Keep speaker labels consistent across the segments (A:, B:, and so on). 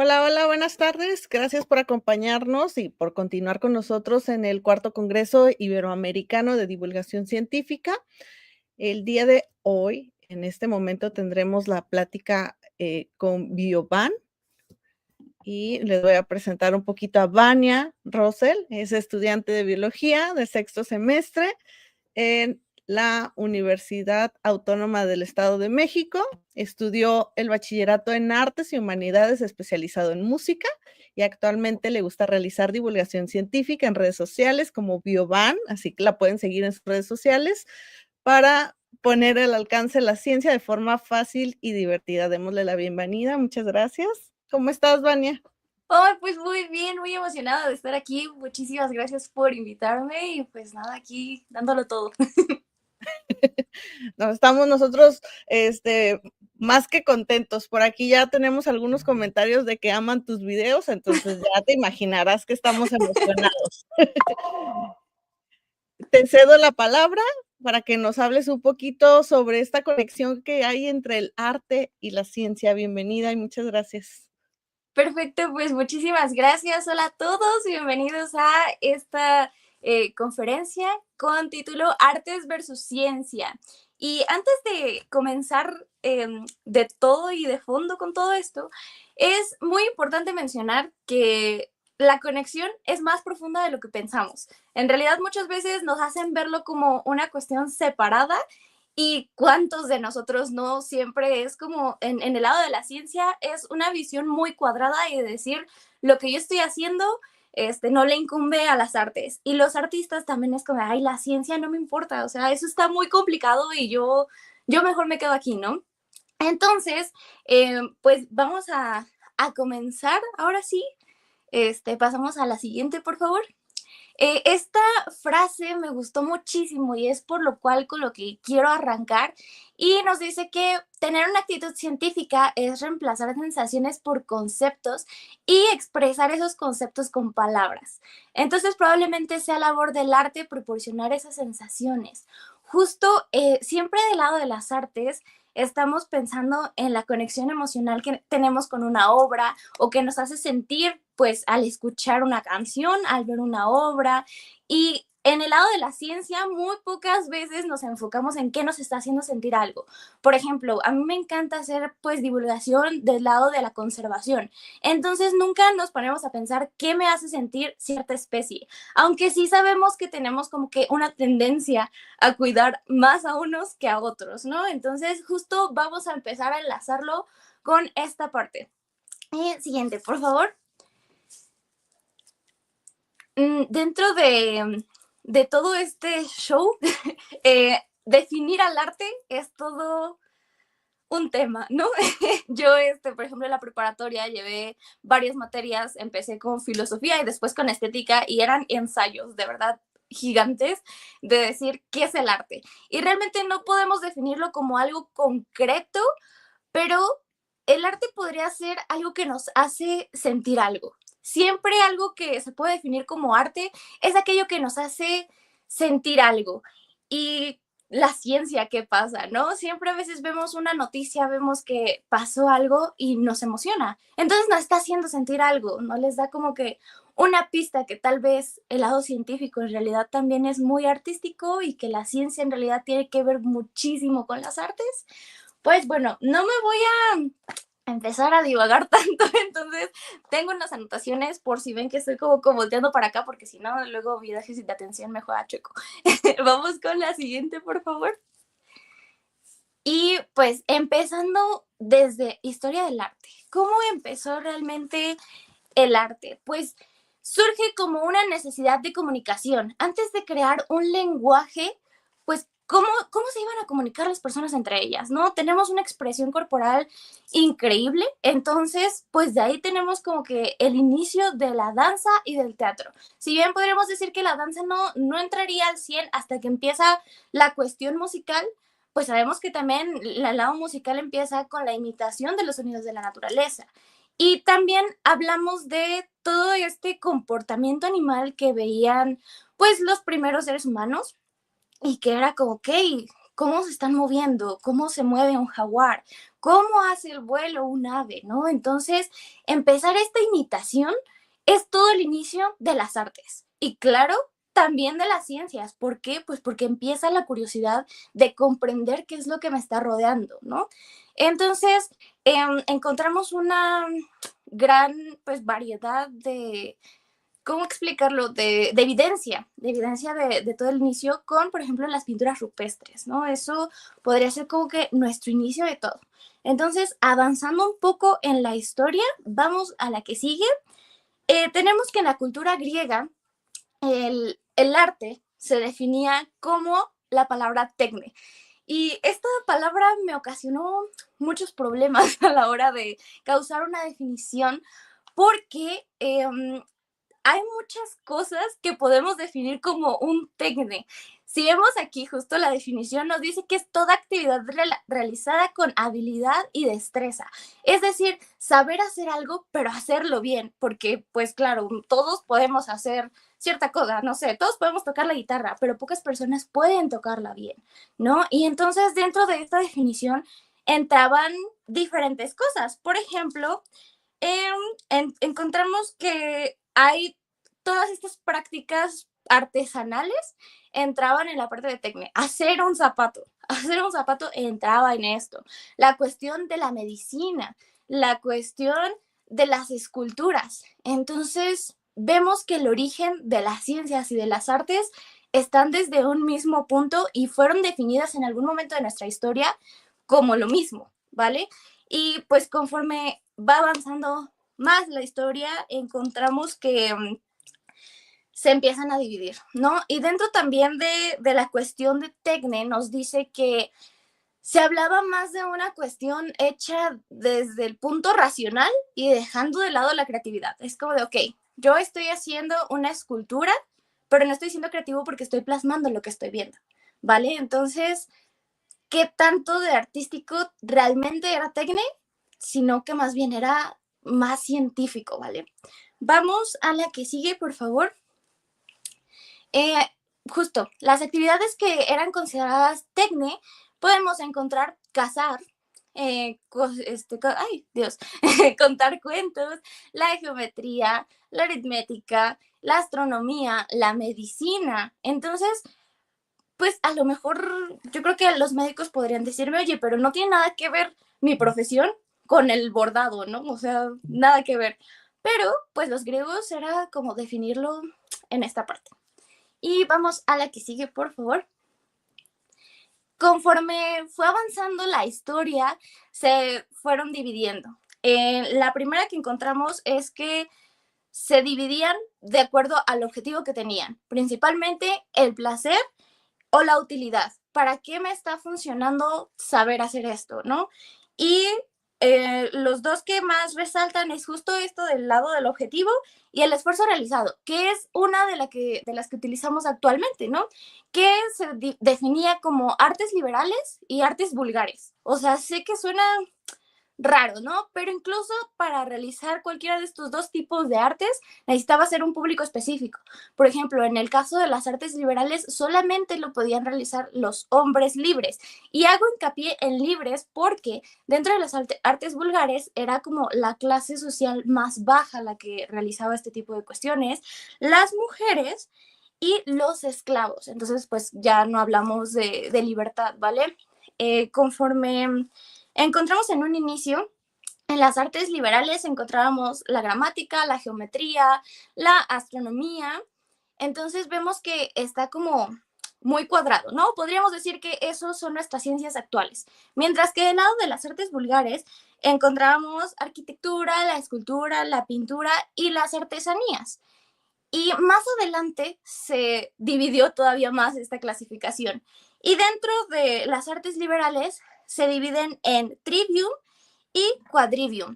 A: Hola, hola, buenas tardes. Gracias por acompañarnos y por continuar con nosotros en el cuarto Congreso Iberoamericano de Divulgación Científica. El día de hoy, en este momento, tendremos la plática con Bioban y les voy a presentar un poquito a Vania Rosell. Es estudiante de biología de sexto semestre en la Universidad Autónoma del Estado de México. Estudió el bachillerato en Artes y Humanidades especializado en música y actualmente le gusta realizar divulgación científica en redes sociales como Bioban, así que la pueden seguir en sus redes sociales para poner al alcance la ciencia de forma fácil y divertida. Démosle la bienvenida. Muchas gracias. ¿Cómo estás, Vania?
B: Oh, pues muy bien, muy emocionada de estar aquí. Muchísimas gracias por invitarme y pues nada, aquí dándolo todo.
A: No, estamos nosotros, más que contentos. Por aquí ya tenemos algunos comentarios de que aman tus videos, entonces ya te imaginarás que estamos emocionados. Te cedo la palabra para que nos hables un poquito sobre esta conexión que hay entre el arte y la ciencia. Bienvenida y muchas gracias.
B: Perfecto, pues muchísimas gracias. Hola a todos, bienvenidos a esta conferencia con título Artes versus Ciencia. Y antes de comenzar de todo y de fondo con todo esto, es muy importante mencionar que la conexión es más profunda de lo que pensamos. En realidad muchas veces nos hacen verlo como una cuestión separada. ¿Y cuántos de nosotros no siempre es como en el lado de la ciencia es una visión muy cuadrada y de decir lo que yo estoy haciendo no le incumbe a las artes? Y los artistas también es como, ay, la ciencia no me importa, o sea, eso está muy complicado y yo mejor me quedo aquí, ¿no? Entonces, pues vamos a comenzar ahora sí. Pasamos a la siguiente, por favor. Esta frase me gustó muchísimo y es por lo cual con lo que quiero arrancar y nos dice que tener una actitud científica es reemplazar sensaciones por conceptos y expresar esos conceptos con palabras. Entonces probablemente sea labor del arte proporcionar esas sensaciones. Justo siempre del lado de las artes estamos pensando en la conexión emocional que tenemos con una obra o que nos hace sentir pues al escuchar una canción, al ver una obra. Y en el lado de la ciencia, muy pocas veces nos enfocamos en qué nos está haciendo sentir algo. Por ejemplo, a mí me encanta hacer pues divulgación del lado de la conservación. Entonces nunca nos ponemos a pensar qué me hace sentir cierta especie. Aunque sí sabemos que tenemos como que una tendencia a cuidar más a unos que a otros, ¿no? Entonces justo vamos a empezar a enlazarlo con esta parte. Siguiente, por favor. Dentro de todo este show, definir al arte es todo un tema, ¿no? Yo, por ejemplo, en la preparatoria llevé varias materias, empecé con filosofía y después con estética y eran ensayos, de verdad, gigantes de decir qué es el arte. Y realmente no podemos definirlo como algo concreto, pero el arte podría ser algo que nos hace sentir algo. Siempre algo que se puede definir como arte es aquello que nos hace sentir algo. Y la ciencia, ¿qué pasa? ¿No? Siempre a veces vemos una noticia, vemos que pasó algo y nos emociona. Entonces nos está haciendo sentir algo, ¿no? Les da como que una pista que tal vez el lado científico en realidad también es muy artístico y que la ciencia en realidad tiene que ver muchísimo con las artes. Pues bueno, no me voy a empezar a divagar tanto, entonces tengo unas anotaciones por si ven que estoy como volteando para acá, porque si no, luego mi déficit de atención me juega chueco. Vamos con la siguiente, por favor. Y pues empezando desde historia del arte. ¿Cómo empezó realmente el arte? Pues surge como una necesidad de comunicación. Antes de crear un lenguaje, pues ¿cómo se iban a comunicar las personas entre ellas? ¿No? Tenemos una expresión corporal increíble, entonces pues de ahí tenemos como que el inicio de la danza y del teatro. Si bien podríamos decir que la danza no entraría al 100 hasta que empieza la cuestión musical, pues sabemos que también el lado musical empieza con la imitación de los sonidos de la naturaleza. Y también hablamos de todo este comportamiento animal que veían pues los primeros seres humanos y que era como, ok, cómo se están moviendo, cómo se mueve un jaguar, cómo hace el vuelo un ave, ¿no? Entonces, empezar esta imitación es todo el inicio de las artes. Y claro, también de las ciencias. ¿Por qué? Pues porque empieza la curiosidad de comprender qué es lo que me está rodeando, ¿no? Entonces, encontramos una gran, pues, variedad de, ¿cómo explicarlo? De evidencia de todo el inicio con, por ejemplo, las pinturas rupestres, ¿no? Eso podría ser como que nuestro inicio de todo. Entonces, avanzando un poco en la historia, vamos a la que sigue. Tenemos que en la cultura griega, el arte se definía como la palabra tecne. Y esta palabra me ocasionó muchos problemas a la hora de causar una definición porque hay muchas cosas que podemos definir como un tecne. Si vemos aquí justo la definición, nos dice que es toda actividad realizada con habilidad y destreza. Es decir, saber hacer algo, pero hacerlo bien, porque pues claro, todos podemos hacer cierta cosa, no sé, todos podemos tocar la guitarra, pero pocas personas pueden tocarla bien, ¿no? Y entonces dentro de esta definición entraban diferentes cosas. Por ejemplo, encontramos que hay todas estas prácticas artesanales entraban en la parte de tecne. Hacer un zapato entraba en esto. La cuestión de la medicina, la cuestión de las esculturas. Entonces, vemos que el origen de las ciencias y de las artes están desde un mismo punto y fueron definidas en algún momento de nuestra historia como lo mismo, ¿vale? Y pues conforme va avanzando más la historia, encontramos que se empiezan a dividir, ¿no? Y dentro también de la cuestión de tecne nos dice que se hablaba más de una cuestión hecha desde el punto racional y dejando de lado la creatividad. Es como de, ok, yo estoy haciendo una escultura, pero no estoy siendo creativo porque estoy plasmando lo que estoy viendo, ¿vale? Entonces, ¿qué tanto de artístico realmente era tecne? Sino que más bien era más científico, ¿vale? Vamos a la que sigue, por favor. Justo, las actividades que eran consideradas tecne, podemos encontrar cazar, ay, Dios, contar cuentos, la geometría, la aritmética, la astronomía, la medicina. Entonces, pues a lo mejor yo creo que los médicos podrían decirme, oye, pero no tiene nada que ver mi profesión con el bordado, ¿no? O sea, nada que ver. Pero, pues los griegos era como definirlo en esta parte. Y vamos a la que sigue, por favor. Conforme fue avanzando la historia, se fueron dividiendo. La primera que encontramos es que se dividían de acuerdo al objetivo que tenían, principalmente el placer o la utilidad. ¿Para qué me está funcionando saber hacer esto, no? Y los dos que más resaltan es justo esto del lado del objetivo y el esfuerzo realizado, que es una de las que utilizamos actualmente, ¿no? Que se definía como artes liberales y artes vulgares. O sea, sé que suena raro, ¿no? Pero incluso para realizar cualquiera de estos dos tipos de artes necesitaba ser un público específico. Por ejemplo, en el caso de las artes liberales solamente lo podían realizar los hombres libres. Y hago hincapié en libres porque dentro de las artes vulgares era como la clase social más baja la que realizaba este tipo de cuestiones. Las mujeres y los esclavos. Entonces, pues ya no hablamos de libertad, ¿vale? Conforme encontramos en un inicio, en las artes liberales encontrábamos la gramática, la geometría, la astronomía. Entonces vemos que está como muy cuadrado, ¿no? Podríamos decir que esos son nuestras ciencias actuales. Mientras que del lado de las artes vulgares encontrábamos arquitectura, la escultura, la pintura y las artesanías. Y más adelante se dividió todavía más esta clasificación. Y dentro de las artes liberales se dividen en trivium y quadrivium.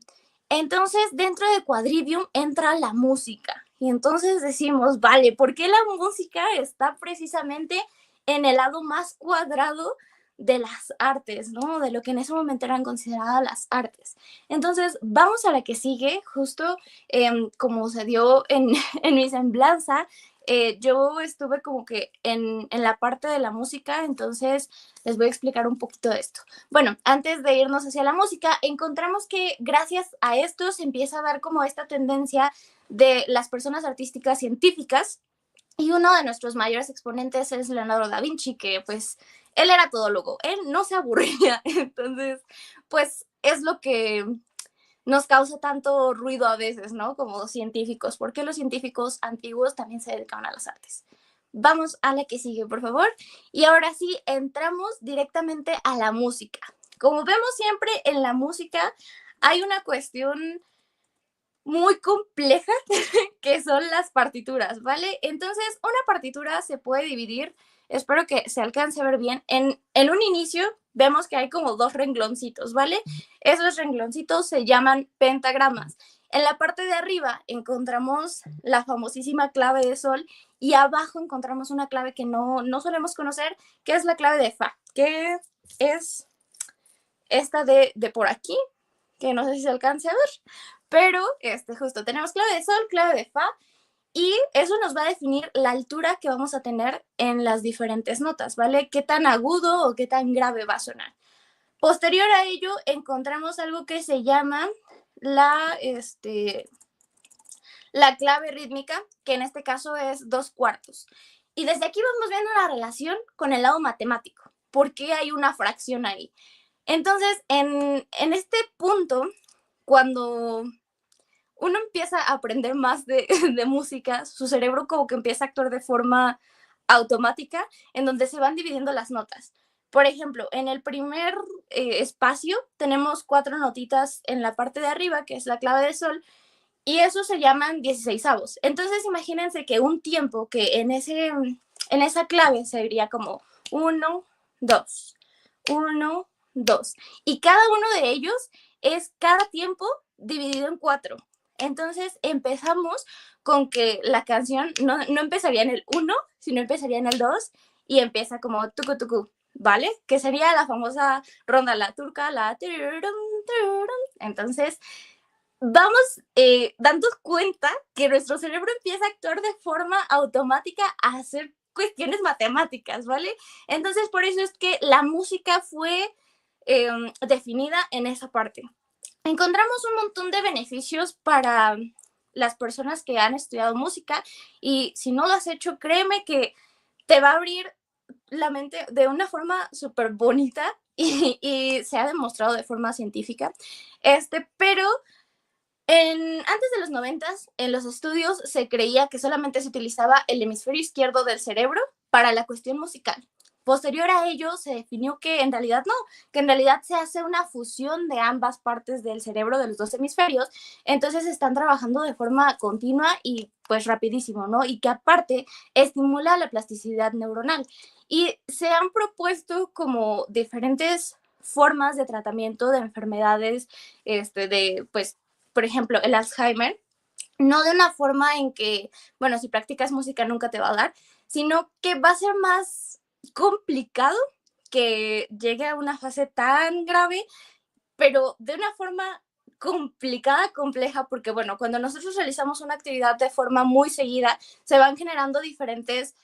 B: Entonces, dentro de quadrivium entra la música. Y entonces decimos, vale, ¿por qué la música está precisamente en el lado más cuadrado de las artes, ¿no? De lo que en ese momento eran consideradas las artes. Entonces, vamos a la que sigue, justo como se dio en mi semblanza, yo estuve como que en la parte de la música, entonces les voy a explicar un poquito de esto. Bueno, antes de irnos hacia la música, encontramos que gracias a esto se empieza a dar como esta tendencia de las personas artísticas científicas, y uno de nuestros mayores exponentes es Leonardo da Vinci, que pues él era todólogo, él no se aburría, entonces pues es lo que nos causa tanto ruido a veces, ¿no? Como científicos, porque los científicos antiguos también se dedicaban a las artes. Vamos a la que sigue, por favor. Y ahora sí, entramos directamente a la música. Como vemos siempre en la música, hay una cuestión muy compleja que son las partituras, ¿vale? Entonces, una partitura se puede dividir, espero que se alcance a ver bien, en un inicio vemos que hay como dos rengloncitos, ¿vale? Esos rengloncitos se llaman pentagramas. En la parte de arriba encontramos la famosísima clave de sol y abajo encontramos una clave que no solemos conocer, que es la clave de fa, que es esta de por aquí, que no sé si se alcance a ver, pero justo tenemos clave de sol, clave de fa, y eso nos va a definir la altura que vamos a tener en las diferentes notas, ¿vale? Qué tan agudo o qué tan grave va a sonar. Posterior a ello, encontramos algo que se llama la, la clave rítmica, que en este caso es 2/4. Y desde aquí vamos viendo la relación con el lado matemático. ¿Por qué hay una fracción ahí? Entonces, en este punto, cuando uno empieza a aprender más de música, su cerebro como que empieza a actuar de forma automática, en donde se van dividiendo las notas. Por ejemplo, en el primer espacio tenemos 4 notitas en la parte de arriba, que es la clave de sol, y eso se llaman 16avos. Entonces, imagínense que un tiempo que en esa clave se diría como 1, 2, 1, 2. Y cada uno de ellos es cada tiempo dividido en 4. Entonces empezamos con que la canción no empezaría en el 1, sino empezaría en el 2 y empieza como tucu tucu, ¿vale? Que sería la famosa ronda la turca, la... Entonces vamos dando cuenta que nuestro cerebro empieza a actuar de forma automática a hacer cuestiones matemáticas, ¿vale? Entonces por eso es que la música fue definida en esa parte. Encontramos un montón de beneficios para las personas que han estudiado música, y si no lo has hecho, créeme que te va a abrir la mente de una forma súper bonita y se ha demostrado de forma científica. Pero antes de los 90, en los estudios se creía que solamente se utilizaba el hemisferio izquierdo del cerebro para la cuestión musical. Posterior a ello se definió que en realidad no, que en realidad se hace una fusión de ambas partes del cerebro, de los dos hemisferios, entonces están trabajando de forma continua y pues rapidísimo, ¿no? Y que aparte estimula la plasticidad neuronal. Y se han propuesto como diferentes formas de tratamiento de enfermedades, pues, por ejemplo, el Alzheimer, no de una forma en que, bueno, si practicas música nunca te va a dar, sino que va a ser más complicado que llegue a una fase tan grave, pero de una forma complicada, compleja, porque bueno, cuando nosotros realizamos una actividad de forma muy seguida, se van generando diferentes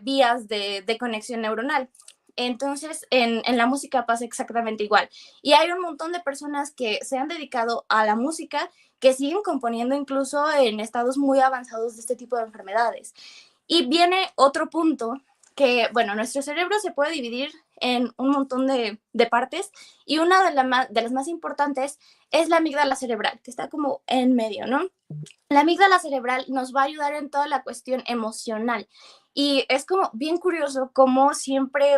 B: vías de conexión neuronal. Entonces, en la música pasa exactamente igual. Y hay un montón de personas que se han dedicado a la música que siguen componiendo incluso en estados muy avanzados de este tipo de enfermedades. Y viene otro punto que, bueno, nuestro cerebro se puede dividir en un montón de partes, y una de las más importantes es la amígdala cerebral, que está como en medio, ¿no? La amígdala cerebral nos va a ayudar en toda la cuestión emocional. Y es como bien curioso cómo siempre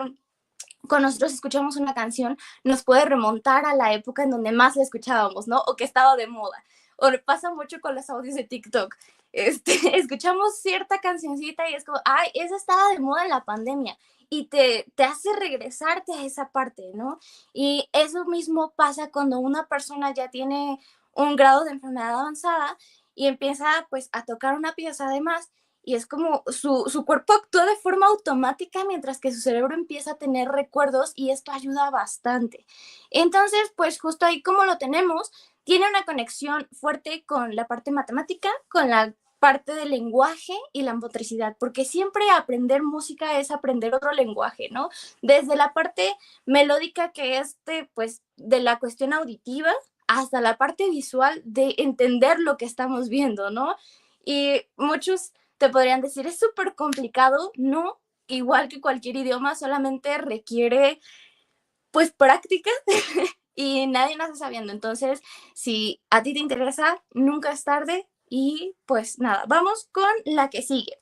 B: cuando nosotros escuchamos una canción, nos puede remontar a la época en donde más la escuchábamos, ¿no? O que estaba de moda. O pasa mucho con los audios de TikTok. Escuchamos cierta cancioncita y es como, ay, esa estaba de moda en la pandemia. Y te hace regresarte a esa parte, ¿no? Y eso mismo pasa cuando una persona ya tiene un grado de enfermedad avanzada y empieza pues a tocar una pieza además, y es como su cuerpo actúa de forma automática mientras que su cerebro empieza a tener recuerdos, y esto ayuda bastante. Entonces, pues justo ahí como lo tenemos, tiene una conexión fuerte con la parte matemática, con la parte del lenguaje y la motricidad, porque siempre aprender música es aprender otro lenguaje, ¿no? Desde la parte melódica, que es pues, de la cuestión auditiva, hasta la parte visual de entender lo que estamos viendo, ¿no? Y muchos te podrían decir, es súper complicado, ¿no? Igual que cualquier idioma, solamente requiere, pues, práctica y nadie nace sabiendo. Entonces, si a ti te interesa, nunca es tarde. Y pues nada, vamos con la que sigue.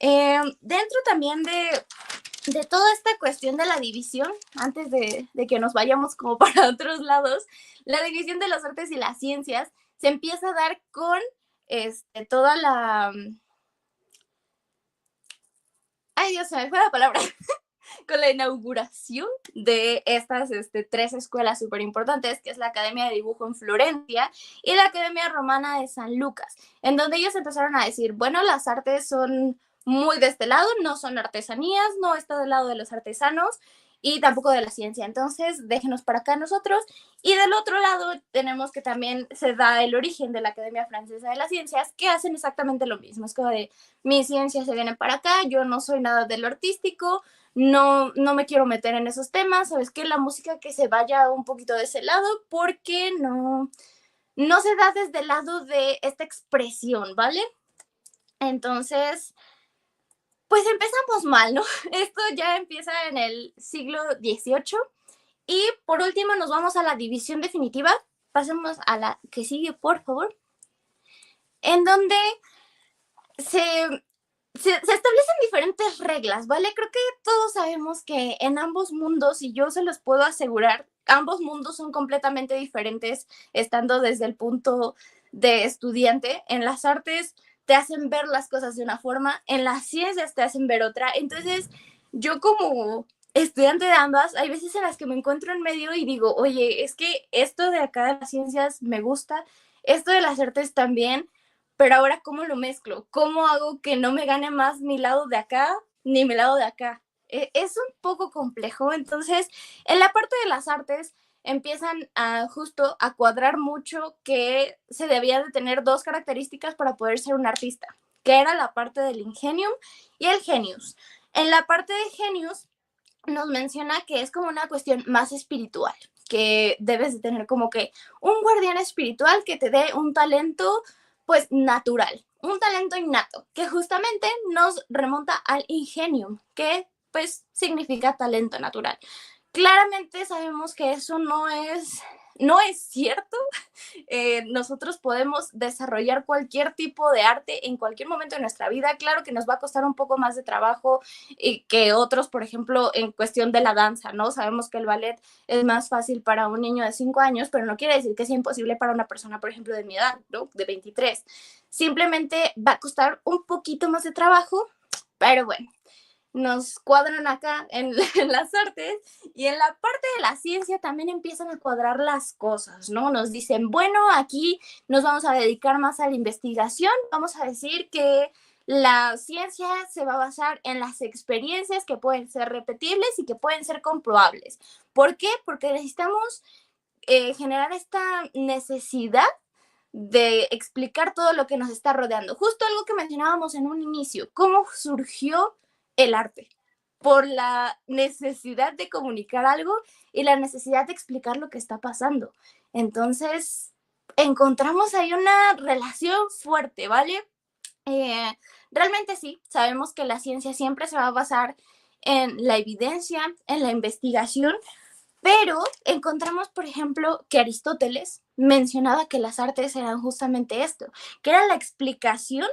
B: Dentro también de toda esta cuestión de la división, antes de que nos vayamos como para otros lados, la división de las artes y las ciencias se empieza a dar con toda la... Ay, Dios, se me fue la palabra. Con la inauguración de estas 3 escuelas súper importantes, que es la Academia de Dibujo en Florencia y la Academia Romana de San Lucas, en donde ellos empezaron a decir, bueno, las artes son muy de este lado, no son artesanías, no está del lado de los artesanos y tampoco de la ciencia, entonces déjenos para acá nosotros. Y del otro lado tenemos que también se da el origen de la Academia Francesa de las Ciencias, que hacen exactamente lo mismo, es como de, mis ciencias se vienen para acá, yo no soy nada de lo artístico, no me quiero meter en esos temas, ¿sabes qué? La música que se vaya un poquito de ese lado porque no se da desde el lado de esta expresión, ¿vale? Entonces, pues empezamos mal, ¿no? Esto ya empieza en el siglo XVIII y por último nos vamos a la división definitiva. Pasemos a la que sigue, por favor. En donde se establecen diferentes reglas, ¿vale? Creo que todos sabemos que en ambos mundos, y yo se los puedo asegurar, ambos mundos son completamente diferentes estando desde el punto de estudiante. En las artes te hacen ver las cosas de una forma, en las ciencias te hacen ver otra. Entonces, yo como estudiante de ambas, hay veces en las que me encuentro en medio y digo, oye, es que esto de acá de las ciencias me gusta, esto de las artes también, pero ahora ¿cómo lo mezclo? ¿Cómo hago que no me gane más mi lado de acá ni mi lado de acá? Es un poco complejo. Entonces, en la parte de las artes empiezan a justo a cuadrar mucho que se debía de tener 2 características para poder ser un artista, que era la parte del ingenium y el genius. En la parte de genius nos menciona que es como una cuestión más espiritual, que debes de tener como que un guardián espiritual que te dé un talento pues natural, un talento innato, que justamente nos remonta al ingenium, que pues significa talento natural. Claramente sabemos que eso no es cierto. Nosotros podemos desarrollar cualquier tipo de arte en cualquier momento de nuestra vida. Claro que nos va a costar un poco más de trabajo que otros, por ejemplo, en cuestión de la danza, ¿no? Sabemos que el ballet es más fácil para un niño de 5 años, pero no quiere decir que sea imposible para una persona, por ejemplo, de mi edad, ¿no? De 23. Simplemente va a costar un poquito más de trabajo, pero bueno, nos cuadran acá en las artes y en la parte de la ciencia también empiezan a cuadrar las cosas, ¿no? Nos dicen, bueno, aquí nos vamos a dedicar más a la investigación, vamos a decir que la ciencia se va a basar en las experiencias que pueden ser repetibles y que pueden ser comprobables. ¿Por qué? Porque necesitamos generar esta necesidad de explicar todo lo que nos está rodeando. Justo algo que mencionábamos en un inicio, cómo surgió el arte, por la necesidad de comunicar algo y la necesidad de explicar lo que está pasando. Entonces, encontramos ahí una relación fuerte, ¿vale? Realmente sí, sabemos que la ciencia siempre se va a basar en la evidencia, en la investigación, pero encontramos, por ejemplo, que Aristóteles mencionaba que las artes eran justamente esto, que era la explicación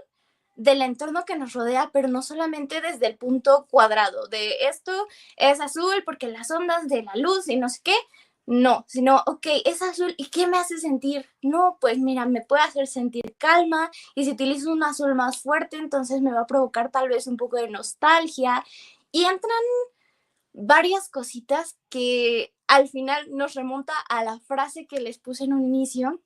B: del entorno que nos rodea, pero no solamente desde el punto cuadrado, de esto es azul porque las ondas de la luz y no sé qué, no, sino, ok, es azul, ¿y qué me hace sentir? No, pues mira, me puede hacer sentir calma, y si utilizo un azul más fuerte, entonces me va a provocar tal vez un poco de nostalgia, y entran varias cositas que al final nos remonta a la frase que les puse en un inicio,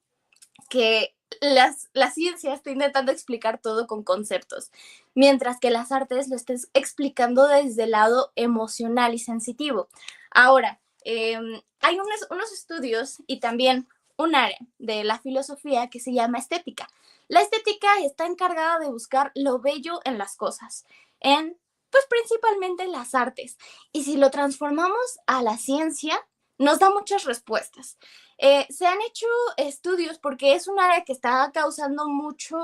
B: que la ciencia está intentando explicar todo con conceptos, mientras que las artes lo estén explicando desde el lado emocional y sensitivo. Ahora, hay unos estudios y también un área de la filosofía que se llama estética. La estética está encargada de buscar lo bello en las cosas, en, pues principalmente en las artes. Y si lo transformamos a la ciencia, nos da muchas respuestas. Se han hecho estudios porque es un área que está causando mucho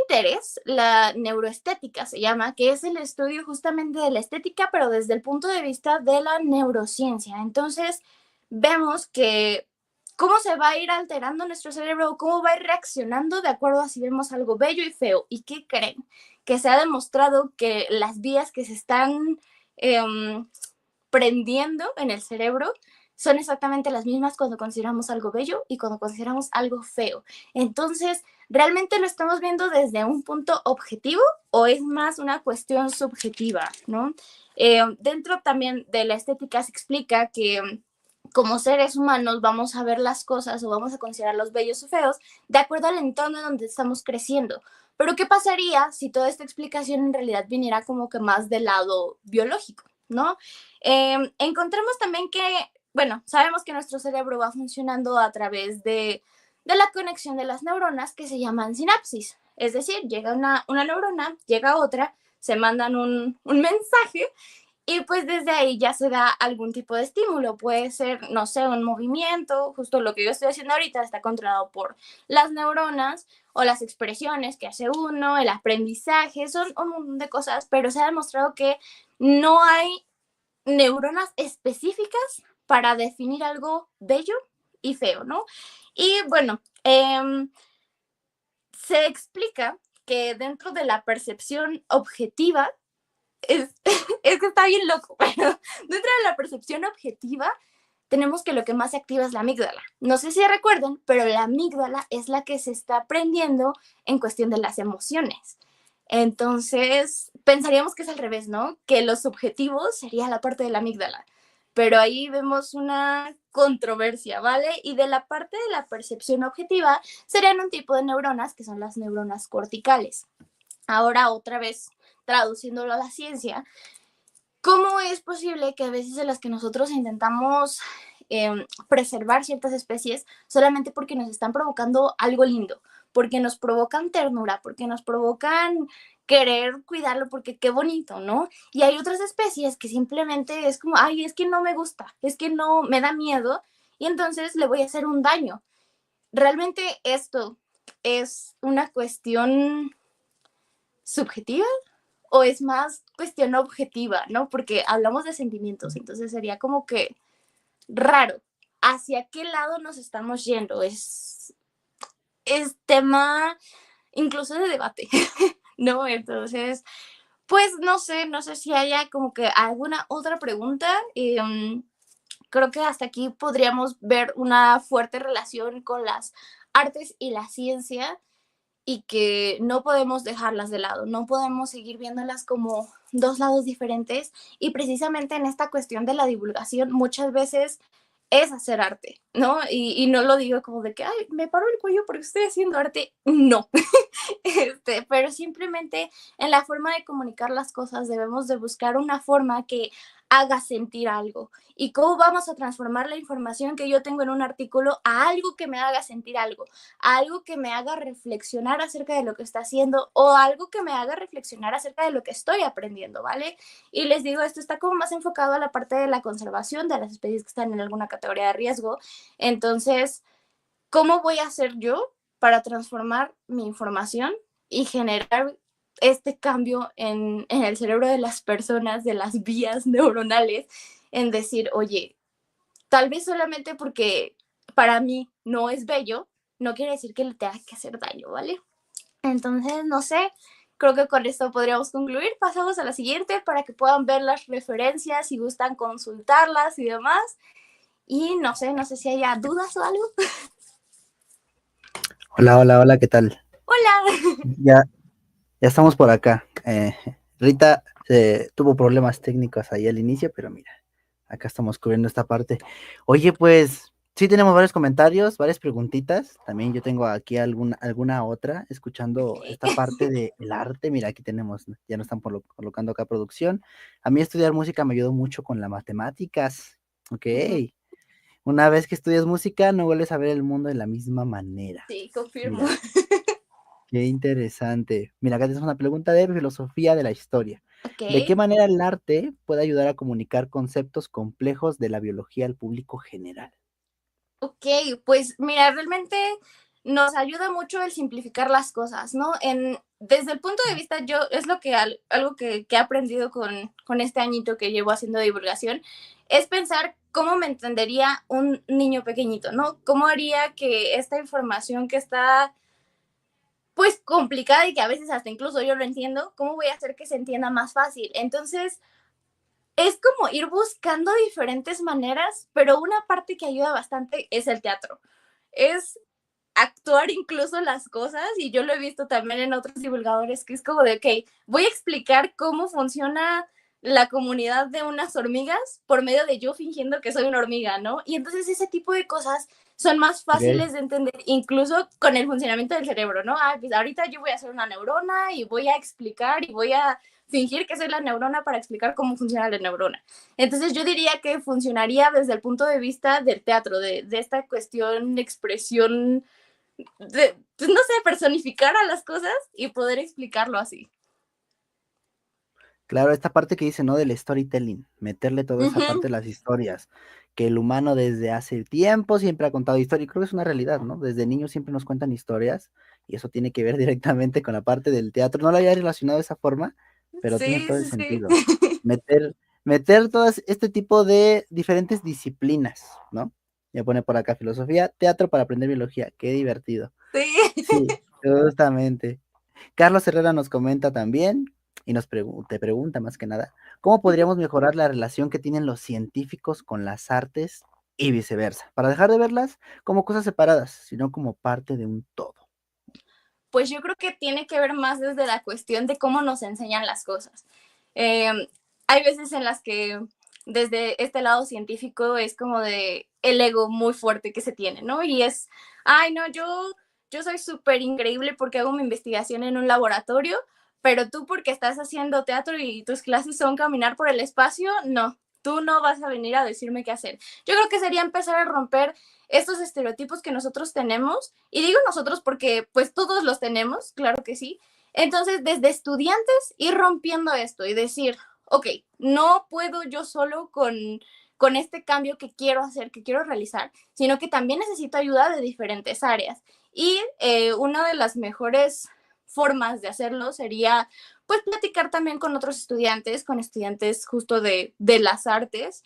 B: interés. La neuroestética se llama, que es el estudio justamente de la estética, pero desde el punto de vista de la neurociencia. Entonces, vemos que cómo se va a ir alterando nuestro cerebro, cómo va a ir reaccionando de acuerdo a si vemos algo bello y feo. ¿Y qué creen? Que se ha demostrado que las vías que se están prendiendo en el cerebro son exactamente las mismas cuando consideramos algo bello y cuando consideramos algo feo. Entonces, ¿realmente lo estamos viendo desde un punto objetivo o es más una cuestión subjetiva, ¿no? Dentro también de la estética se explica que como seres humanos vamos a ver las cosas o vamos a considerarlos bellos o feos de acuerdo al entorno en donde estamos creciendo. Pero ¿qué pasaría si toda esta explicación en realidad viniera como que más del lado biológico, ¿no? Encontramos también que, bueno, sabemos que nuestro cerebro va funcionando a través de la conexión de las neuronas que se llaman sinapsis. Es decir, llega una neurona, llega otra, se mandan un mensaje y pues desde ahí ya se da algún tipo de estímulo. Puede ser, no sé, un movimiento, justo lo que yo estoy haciendo ahorita está controlado por las neuronas o las expresiones que hace uno, el aprendizaje, son un montón de cosas, pero se ha demostrado que no hay neuronas específicas para definir algo bello y feo, ¿no? Y bueno, se explica que dentro de la percepción objetiva, es que está bien loco, pero dentro de la percepción objetiva tenemos que lo que más se activa es la amígdala. No sé si recuerdan, pero la amígdala es la que se está aprendiendo en cuestión de las emociones. Entonces, pensaríamos que es al revés, ¿no? Que los subjetivos sería la parte de la amígdala. Pero ahí vemos una controversia, ¿vale? Y de la parte de la percepción objetiva serían un tipo de neuronas que son las neuronas corticales. Ahora, otra vez, traduciéndolo a la ciencia, ¿cómo es posible que a veces en las que nosotros intentamos preservar ciertas especies solamente porque nos están provocando algo lindo, porque nos provocan ternura, porque nos provocan querer cuidarlo, porque qué bonito, ¿no? Y hay otras especies que simplemente es como, ay, es que no me gusta, es que no me da miedo y entonces le voy a hacer un daño? ¿Realmente esto es una cuestión subjetiva o es más cuestión objetiva, ¿no? Porque hablamos de sentimientos, entonces sería como que raro. ¿Hacia qué lado nos estamos yendo? Es tema incluso de debate, ¿no? Entonces, pues no sé si haya como que alguna otra pregunta. Creo que hasta aquí podríamos ver una fuerte relación con las artes y la ciencia y que no podemos dejarlas de lado, no podemos seguir viéndolas como dos lados diferentes y precisamente en esta cuestión de la divulgación muchas veces es hacer arte, ¿no? Y no lo digo como de que, ay, me paro el cuello porque estoy haciendo arte, no, pero simplemente en la forma de comunicar las cosas debemos de buscar una forma que haga sentir algo. ¿Y cómo vamos a transformar la información que yo tengo en un artículo a algo que me haga sentir algo? A algo que me haga reflexionar acerca de lo que está haciendo o algo que me haga reflexionar acerca de lo que estoy aprendiendo, ¿vale? Y les digo, esto está como más enfocado a la parte de la conservación de las especies que están en alguna categoría de riesgo. Entonces, ¿cómo voy a hacer yo para transformar mi información y generar este cambio en el cerebro de las personas, de las vías neuronales, en decir, oye, tal vez solamente porque para mí no es bello, no quiere decir que le tenga que hacer daño, ¿vale? Entonces, no sé, creo que con esto podríamos concluir. Pasamos a la siguiente para que puedan ver las referencias, si gustan consultarlas y demás. Y no sé si haya dudas o algo.
C: Hola, hola, hola, ¿qué tal?
B: Hola.
C: Ya, ya estamos por acá. Rita tuvo problemas técnicos ahí al inicio, pero mira, acá estamos cubriendo esta parte. Oye, pues sí tenemos varios comentarios, varias preguntitas. También yo tengo aquí alguna otra, escuchando esta parte del arte. Mira, aquí tenemos, ya nos están colocando acá producción. A mí estudiar música me ayudó mucho con las matemáticas. Ok. Una vez que estudias música, no vuelves a ver el mundo de la misma manera.
B: Sí, confirmo.
C: Mira, qué interesante. Mira, acá tienes una pregunta de filosofía de la historia.
B: Ok,
C: ¿De qué manera el arte puede ayudar a comunicar conceptos complejos de la biología al público general?
B: ok, pues mira, realmente nos ayuda mucho el simplificar las cosas, ¿no? Desde el punto de vista, yo es lo que algo que he aprendido con este añito que llevo haciendo divulgación, es pensar cómo me entendería un niño pequeñito, ¿no? ¿Cómo haría que esta información que está pues complicada y que a veces hasta incluso yo lo entiendo, cómo voy a hacer que se entienda más fácil? Entonces, es como ir buscando diferentes maneras, pero una parte que ayuda bastante es el teatro. Es actuar incluso las cosas, y yo lo he visto también en otros divulgadores, que es como de, ok, voy a explicar cómo funciona la comunidad de unas hormigas por medio de yo fingiendo que soy una hormiga, ¿no? Y entonces ese tipo de cosas son más
C: Ok.
B: fáciles de entender, incluso con el funcionamiento del cerebro, ¿no? Ah, pues ahorita yo voy a hacer una neurona y voy a explicar y voy a fingir que soy la neurona para explicar cómo funciona la neurona. Entonces yo diría que funcionaría desde el punto de vista del teatro, de esta cuestión de expresión pues, no sé, personificar a las cosas y poder explicarlo así.
C: Claro, esta parte que dice, ¿no? Del storytelling, meterle toda esa
B: Ujú.
C: parte de las historias, que el humano desde hace tiempo siempre ha contado historias, y creo que es una realidad, ¿no? Desde niños siempre nos cuentan historias, y eso tiene que ver directamente con la parte del teatro. No lo había relacionado de esa forma, pero tiene
B: Sí,
C: todo el
B: sí, sí.
C: sentido. Meter, meter todas este tipo de diferentes disciplinas, ¿no? Ya pone por acá filosofía, teatro para aprender biología, qué divertido.
B: Sí.
C: Sí, justamente. Carlos Herrera nos comenta también y te pregunta más que nada, ¿cómo podríamos mejorar la relación que tienen los científicos con las artes y viceversa? Para dejar de verlas como cosas separadas, sino como parte de un todo.
B: Pues yo creo que tiene que ver más desde la cuestión de cómo nos enseñan las cosas. Eh, Hay veces en las que desde este lado científico es como de el ego muy fuerte que se tiene, ¿no? Y es, ay, no, yo soy súper increíble porque hago mi investigación en un laboratorio, pero tú porque estás haciendo teatro y tus clases son caminar por el espacio, no, tú no vas a venir a decirme qué hacer. Yo creo que sería empezar a romper estos estereotipos que nosotros tenemos, y digo nosotros porque pues todos los tenemos, claro que sí. Entonces, desde estudiantes, ir rompiendo esto y decir, ok, no puedo yo solo con este cambio que quiero hacer, que quiero realizar, sino que también necesito ayuda de diferentes áreas. Y una de las mejores formas de hacerlo sería pues platicar también con estudiantes justo de las artes,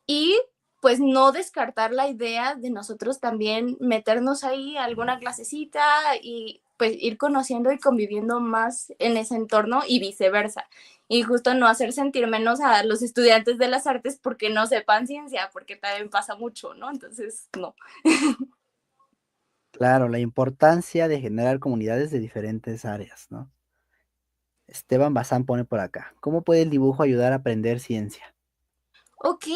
B: y pues no descartar la idea de nosotros también meternos ahí a alguna clasecita y pues ir conociendo y conviviendo más en ese entorno y viceversa. Y justo no hacer sentir menos a los estudiantes de las artes porque no sepan ciencia, porque también pasa mucho, ¿no? Entonces, no.
C: Claro, la importancia de generar comunidades de diferentes áreas, ¿no? Esteban Bazán pone por acá, ¿cómo puede el dibujo ayudar a aprender ciencia?
B: Ok,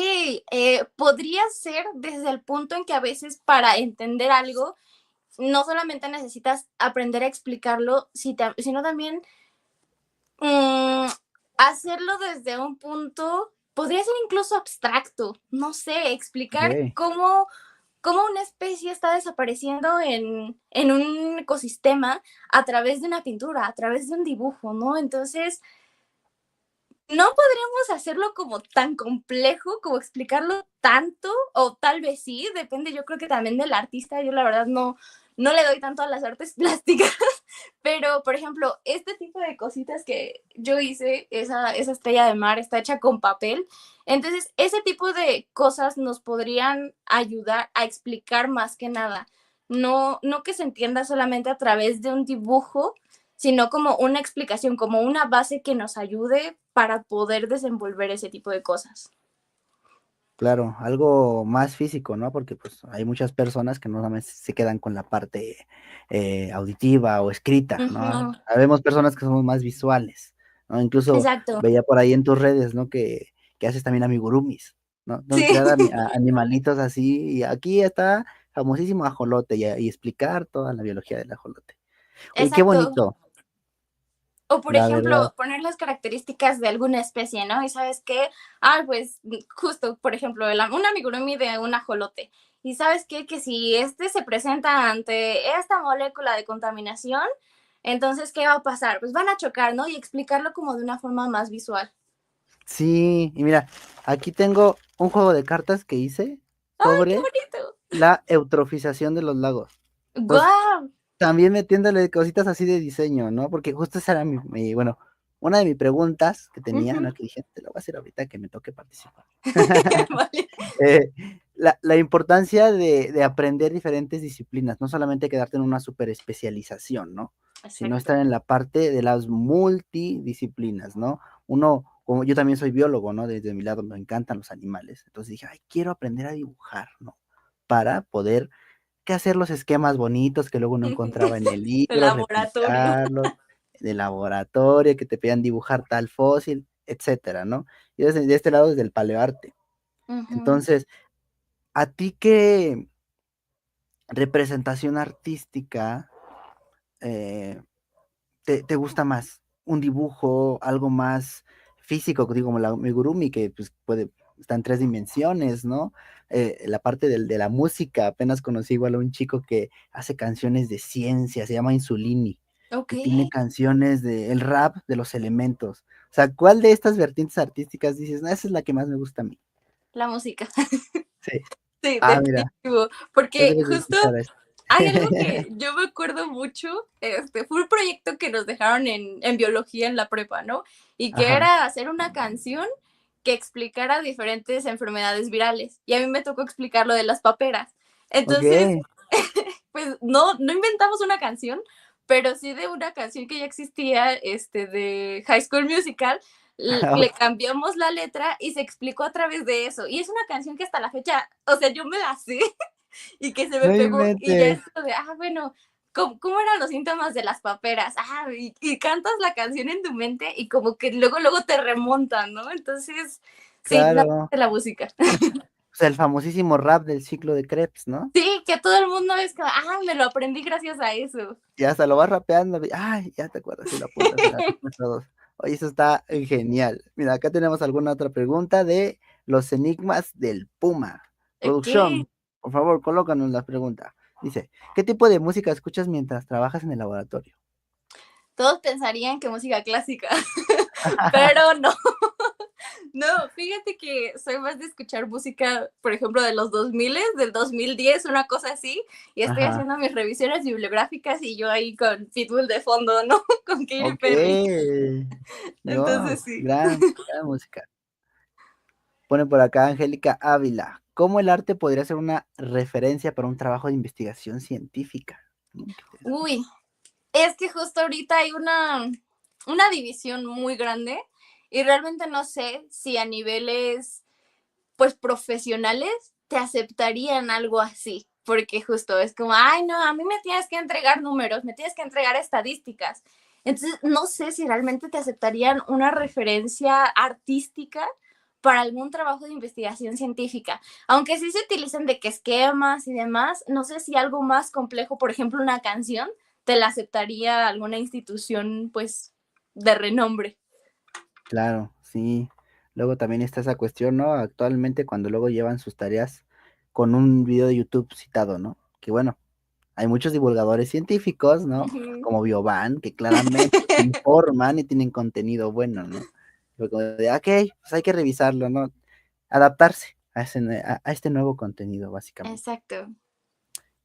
B: podría ser desde el punto en que a veces para entender algo no solamente necesitas aprender a explicarlo, sino también mm, hacerlo desde un punto, podría ser incluso abstracto, no sé, explicar
C: Ok.
B: cómo una especie está desapareciendo en un ecosistema a través de una pintura, a través de un dibujo, ¿no? Entonces, no podríamos hacerlo como tan complejo, como explicarlo tanto, o tal vez sí, depende yo creo que también del artista, yo la verdad no le doy tanto a las artes plásticas, pero por ejemplo, este tipo de cositas que yo hice, esa estrella de mar está hecha con papel, entonces ese tipo de cosas nos podrían ayudar a explicar más que nada, no que se entienda solamente a través de un dibujo, sino como una explicación, como una base que nos ayude para poder desenvolver ese tipo de cosas.
C: Claro, algo más físico, ¿no? Porque pues hay muchas personas que no nada más se quedan con la parte auditiva o escrita, ¿no?
B: Ujú.
C: Habemos personas que somos más visuales, ¿no? Incluso
B: Exacto.
C: veía por ahí en tus redes, ¿no? Que haces también amigurumis, ¿no?
B: Sí.
C: Entonces crear animalitos así, y aquí está famosísimo ajolote y explicar toda la biología del ajolote. Oye, qué
B: Exacto.
C: bonito.
B: O por
C: la verdad.
B: ejemplo, poner las características de alguna especie, ¿no? Y sabes qué, pues justo, por ejemplo, un amigurumi de un ajolote. Y sabes qué, que si este se presenta ante esta molécula de contaminación, entonces, ¿qué va a pasar? Pues van a chocar, ¿no? Y explicarlo como de una forma más visual.
C: Sí, y mira, aquí tengo un juego de cartas que hice
B: ¡Ay, qué
C: sobre
B: bonito!
C: la eutrofización de los lagos. Entonces,
B: ¡Guau!
C: también metiéndole cositas así de diseño, ¿no? Porque justo esa era bueno, una de mis preguntas que tenía,
B: Ujú.
C: ¿no? Que dije, te lo voy a hacer ahorita que me toque participar.
B: Vale.
C: La importancia de aprender diferentes disciplinas, no solamente quedarte en una super especialización, ¿no? Sino
B: Exacto.
C: estar en la parte de las multidisciplinas, ¿no? Uno, como yo también soy biólogo, ¿no? Desde mi lado me encantan los animales. Entonces dije, ay, quiero aprender a dibujar, ¿no? Para poder que hacer los esquemas bonitos que luego uno encontraba en el
B: El
C: libro,
B: laboratorio.
C: replicarlos, de laboratorio, que te pedían dibujar tal fósil, etcétera, ¿no? Y desde de este lado, desde el paleoarte.
B: Ujú.
C: Entonces, ¿a ti qué representación artística eh, te gusta más? ¿Un dibujo, algo más físico, digo, como la amigurumi, que pues está en 3 dimensiones, ¿no? La parte de la música, apenas conocí igual a un chico que hace canciones de ciencia, se llama Insulini,
B: Ok,
C: y tiene canciones el rap de los elementos. O sea, ¿cuál de estas vertientes artísticas dices, no, esa es la que más me gusta a mí?
B: la música.
C: Sí.
B: Sí,
C: Ah, mira,
B: definitivo.
C: ya
B: Porque
C: debes de
B: justo
C: escuchar esto.
B: hay algo que yo me acuerdo mucho, fue un proyecto que nos dejaron en biología en la prepa, ¿no? Y que
C: Ajá,
B: era hacer una canción que explicara diferentes enfermedades virales. Y a mí me tocó explicar lo de las paperas.
C: ok.
B: Entonces, pues no inventamos una canción, pero sí de una canción que ya existía, de High School Musical, le cambiamos la letra y se explicó a través de eso. Y es una canción que hasta la fecha, o sea, yo me la sé y que se me
C: No
B: pegó y ya
C: inventes.
B: es como de, bueno, ¿cómo eran los síntomas de las paperas? Y cantas la canción en tu mente y como que luego te remontan, ¿no? Entonces, sí,
C: Claro.
B: la música.
C: O sea, el famosísimo rap del ciclo de Krebs, ¿no?
B: Sí, que todo el mundo es como, me lo aprendí gracias a eso.
C: Y hasta lo vas rapeando. Ay, ya te acuerdas si lo apuntas en la respuesta 2. Oye, eso está genial. Mira, acá tenemos alguna otra pregunta de los enigmas del Puma.
B: Ok,
C: Producción, por favor, colócanos la pregunta. Dice, ¿qué tipo de música escuchas mientras trabajas en el laboratorio?
B: todos pensarían que música clásica, pero no. No, fíjate que soy más de escuchar música, por ejemplo, de los 2000, del 2010, una cosa así, y estoy
C: Ajá,
B: haciendo mis revisiones bibliográficas y yo ahí con Pitbull de fondo, ¿no? Con Katy
C: ok.
B: Perry.
C: No,
B: Entonces sí.
C: gran música. Pone por acá Angélica Ávila. ¿Cómo el arte podría ser una referencia para un trabajo de investigación científica? Qué interesante.
B: Uy, es que justo ahorita hay una división muy grande y realmente no sé si a niveles pues profesionales te aceptarían algo así, porque justo es como, no, a mí me tienes que entregar números, me tienes que entregar estadísticas. Entonces, no sé si realmente te aceptarían una referencia artística para algún trabajo de investigación científica. Aunque sí se utilizan de que esquemas y demás, no sé si algo más complejo, por ejemplo, una canción, te la aceptaría alguna institución, pues, de renombre.
C: Claro, sí. Luego también está esa cuestión, ¿no? Actualmente cuando luego llevan sus tareas con un video de YouTube citado, ¿no? Que bueno, hay muchos divulgadores científicos, ¿no?
B: Ujú.
C: Como Bioban, que claramente te informan y tienen contenido bueno, ¿no? Pero como de, ok, pues hay que revisarlo, ¿no? Adaptarse a este nuevo contenido, básicamente.
B: Exacto.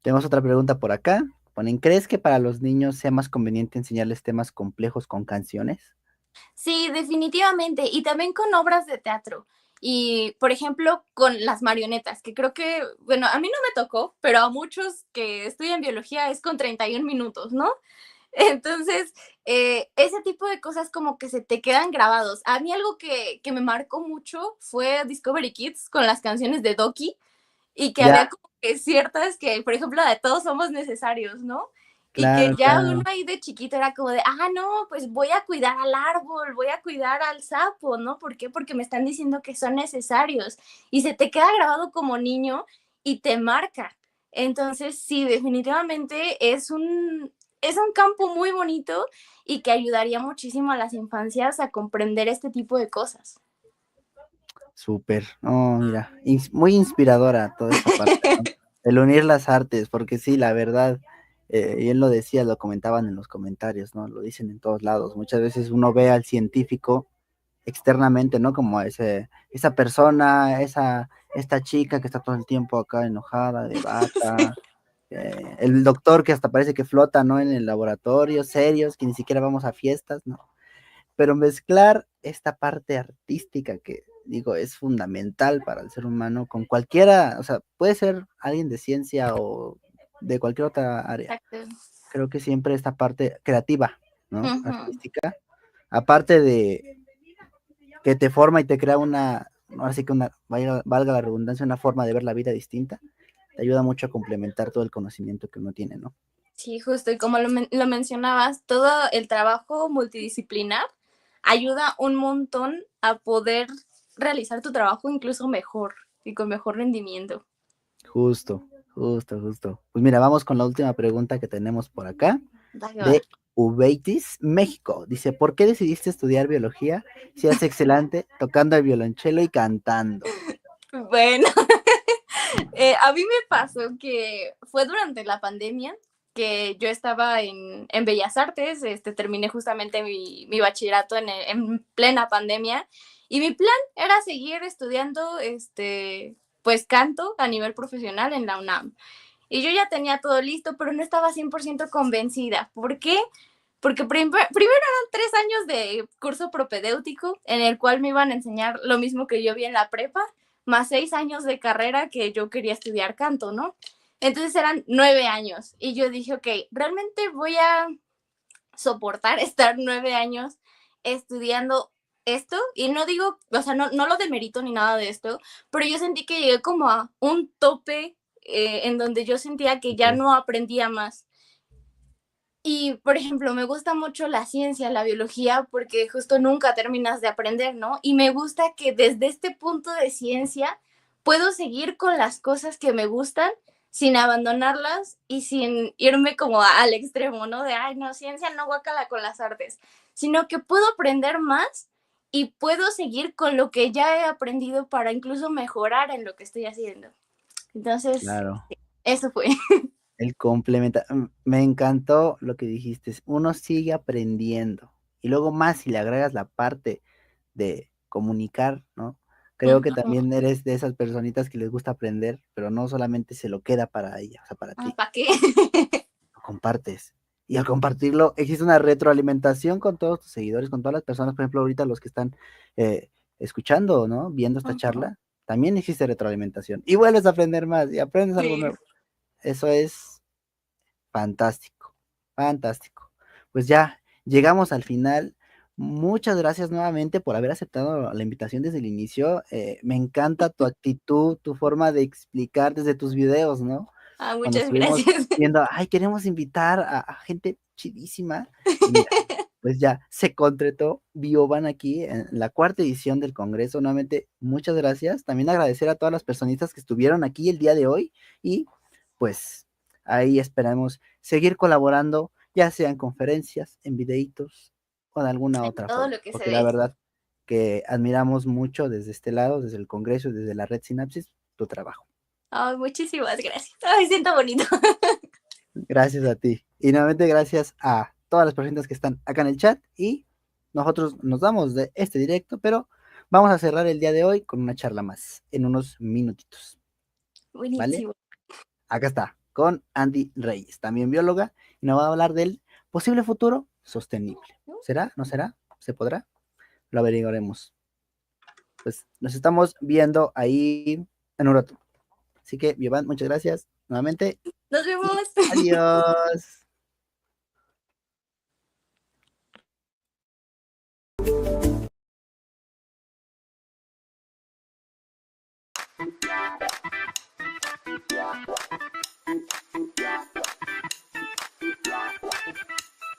C: Tenemos otra pregunta por acá. Ponen, ¿crees que para los niños sea más conveniente enseñarles temas complejos con canciones?
B: Sí, definitivamente. Y también con obras de teatro. Y, por ejemplo, con las marionetas, que creo que, bueno, a mí no me tocó, pero a muchos que estudian biología es con 31 minutos, ¿no? Entonces, ese tipo de cosas como que se te quedan grabados. A mí algo que me marcó mucho fue Discovery Kids con las canciones de Doki y que
C: Ya,
B: había como que ciertas que, por ejemplo, la de todos somos necesarios, ¿no? Y que
C: claro,
B: ya uno
C: claro.
B: ahí de chiquito era como de, no, pues voy a cuidar al árbol, voy a cuidar al sapo, ¿no? ¿Por qué? Porque me están diciendo que son necesarios. Y se te queda grabado como niño y te marca. Entonces, sí, definitivamente es un campo muy bonito y que ayudaría muchísimo a las infancias a comprender este tipo de cosas.
C: Súper, no, mira, muy inspiradora toda esta parte, ¿no? El unir las artes, porque sí, la verdad, y él lo decía, lo comentaban en los comentarios, ¿no? Lo dicen en todos lados. Muchas veces uno ve al científico externamente, ¿no? Como esa persona, esta chica que está todo el tiempo acá enojada, de bata, el doctor que hasta parece que flota, ¿no? En el laboratorio, serios, que ni siquiera vamos a fiestas, ¿no? Pero mezclar esta parte artística que digo es fundamental para el ser humano con cualquiera, o sea, puede ser alguien de ciencia o de cualquier otra área.
B: Exacto.
C: Creo que siempre esta parte creativa, ¿no?
B: Ujú.
C: Artística, aparte de que te forma y te crea ahora sí que valga la redundancia, una forma de ver la vida distinta, te ayuda mucho a complementar todo el conocimiento que uno tiene, ¿no?
B: Sí, justo, y como lo mencionabas, todo el trabajo multidisciplinar ayuda un montón a poder realizar tu trabajo incluso mejor y con mejor rendimiento.
C: Justo, justo. Pues mira, vamos con la última pregunta que tenemos por acá,
B: Va que va.
C: de Ubeitis, México. Dice, ¿por qué decidiste estudiar biología si eres excelente tocando el violonchelo y cantando?
B: Bueno, a mí me pasó que fue durante la pandemia que yo estaba en Bellas Artes, terminé justamente mi bachillerato en plena pandemia y mi plan era seguir estudiando pues canto a nivel profesional en la UNAM. Y yo ya tenía todo listo, pero no estaba 100% convencida. ¿Por qué? Porque primero eran 3 años de curso propedéutico en el cual me iban a enseñar lo mismo que yo vi en la prepa, más 6 años de carrera que yo quería estudiar canto, ¿no? Entonces eran 9 años y yo dije, ok, realmente voy a soportar estar 9 años estudiando esto y no digo, o sea, no lo demerito ni nada de esto, pero yo sentí que llegué como a un tope en donde yo sentía que ya
C: Ok.
B: no aprendía más. Y, por ejemplo, me gusta mucho la ciencia, la biología, porque justo nunca terminas de aprender, ¿no? Y me gusta que desde este punto de ciencia puedo seguir con las cosas que me gustan sin abandonarlas y sin irme como al extremo, ¿no? De, ay, no, ciencia no guácala con las artes, sino que puedo aprender más y puedo seguir con lo que ya he aprendido para incluso mejorar en lo que estoy haciendo. Entonces,
C: Claro,
B: eso fue.
C: el complementa. Me encantó lo que dijiste. Uno sigue aprendiendo. Y luego más si le agregas la parte de comunicar, ¿no? Creo que también eres de esas personitas que les gusta aprender, pero no solamente se lo queda para ella, o sea, para ti.
B: ¿Para qué?
C: Lo compartes. Y al compartirlo, existe una retroalimentación con todos tus seguidores, con todas las personas, por ejemplo, ahorita los que están escuchando, ¿no? Viendo esta charla, también existe retroalimentación. Y vuelves a aprender más y aprendes algo
B: Sí.
C: nuevo. Eso es fantástico, fantástico. Pues ya llegamos al final. Muchas gracias nuevamente por haber aceptado la invitación desde el inicio. Me encanta tu actitud, tu forma de explicar desde tus videos, ¿no?
B: Ah,
C: Cuando
B: muchas
C: estuvimos
B: gracias.
C: viendo, ay, queremos invitar a gente chidísima. Y mira, pues ya se concretó Bioban aquí en la cuarta edición del Congreso. Nuevamente, muchas gracias. También agradecer a todas las personitas que estuvieron aquí el día de hoy y pues ahí esperamos seguir colaborando, ya sea en conferencias, en videitos o de alguna
B: En
C: otra
B: todo
C: forma,
B: lo que se
C: porque la
B: dé.
C: verdad que admiramos mucho desde este lado, desde el Congreso y desde la red Sinapsis, tu trabajo.
B: Ay, muchísimas gracias. Ay, siento bonito.
C: Gracias a ti. Y nuevamente gracias a todas las personas que están acá en el chat y nosotros nos damos de este directo, pero vamos a cerrar el día de hoy con una charla más en unos minutitos, ¿vale?
B: Buenísimo.
C: Acá está, con Andy Reyes, también bióloga, y nos va a hablar del posible futuro sostenible. ¿Será? ¿No será? ¿Se podrá? Lo averiguaremos. Pues nos estamos viendo ahí en un rato. Así que, Vivan, muchas gracias nuevamente
B: Nos
C: y
B: vemos.
C: adiós.